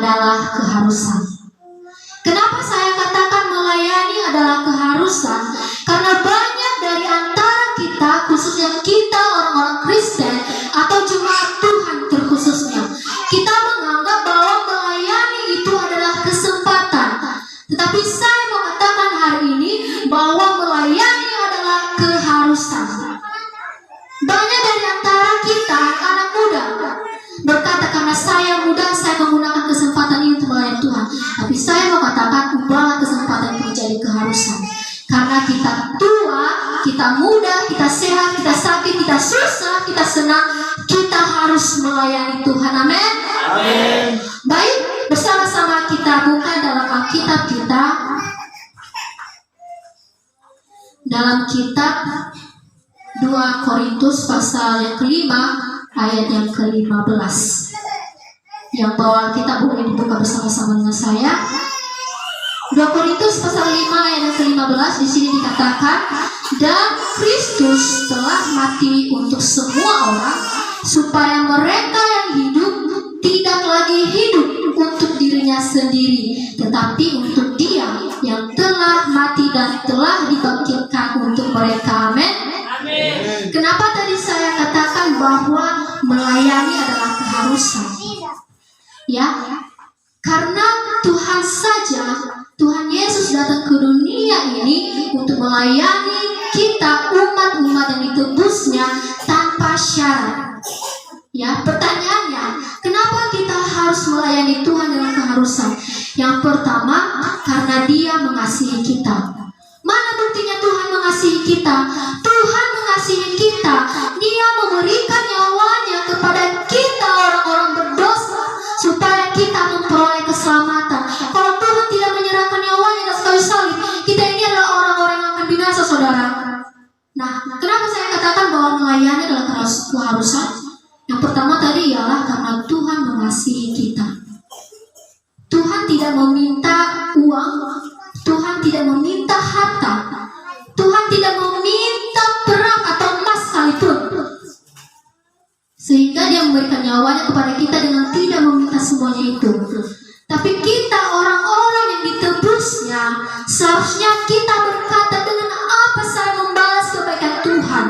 adalah keharusan. Kenapa saya katakan melayani adalah keharusan? Karena banyak dari antara kita, khususnya kita orang-orang Kristen atau jemaat Tuhan terkhususnya, kita menganggap bahwa melayani itu adalah kesempatan. Tetapi saya mau katakan hari ini bahwa melayani adalah keharusan. Banyak dari antara kita, anak muda, berkata karena saya muda, saya menggunakan kesempatan ini untuk melayani Tuhan. Tapi saya mau katakan, ubahlah kesempatan itu menjadi keharusan. Karena kita tua, kita muda, kita sehat, kita sakit, kita susah, kita senang, kita harus melayani Tuhan. Amin. Amin. Baik, bersama-sama kita buka dalam Alkitab kita, dalam kitab 2 Korintus pasal yang kelima ayat yang ke-15. Yang bawa kita boleh dibuka bersama-sama dengan saya. 2 Korintus pasal 5 ayat yang ke-15, di sini dikatakan, dan Kristus telah mati untuk semua orang, supaya mereka yang hidup tidak lagi hidup untuk dirinya sendiri, tetapi untuk Dia yang telah mati dan telah dibangkitkan untuk mereka. Amin. Kenapa tadi saya katakan bahwa melayani adalah keharusan? Ya, karena Tuhan saja, Tuhan Yesus datang ke dunia ini untuk melayani kita umat-umat yang ditebusnya tanpa syarat. Ya, pertanyaannya, kenapa kita harus melayani Tuhan dengan keharusan? Yang pertama, karena Dia mengasihi kita. Mana buktinya Tuhan mengasihi kita? Tuhan mengasihi kita. Dia memberikan nyawanya kepada kita orang-orang berdosa supaya kita memperoleh keselamatan. Kalau Tuhan tidak menyerahkan nyawanya dan kayu salib, kita ini adalah orang-orang yang akan binasa, saudara. Nah, kenapa saya katakan bahwa melayani adalah keharusan? Yang pertama tadi ialah karena Tuhan mengasihi kita. Tuhan tidak meminta uang, Tuhan tidak meminta harta, Tuhan tidak meminta perak atau emas sekalipun, sehingga Dia memberikan nyawanya kepada kita dengan tidak meminta semuanya itu. Tapi kita orang-orang yang ditebusnya, seharusnya kita berkata, dengan apa saya membalas kebaikan Tuhan?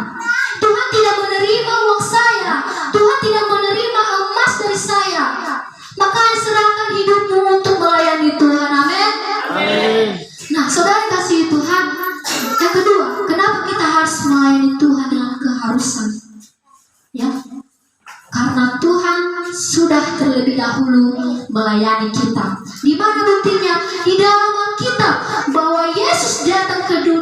Tuhan tidak menerima uang saya, Tuhan tidak menerima emas dari saya, maka serahkan hidupmu untuk melayani Tuhan. Amin. Amin. Nah, saudara kasih Tuhan, yang kedua, kenapa kita harus melayani Tuhan dengan keharusan? Ya, karena Tuhan sudah terlebih dahulu melayani kita. Di mana buktinya? Di dalam Alkitab bahwa Yesus datang ke dunia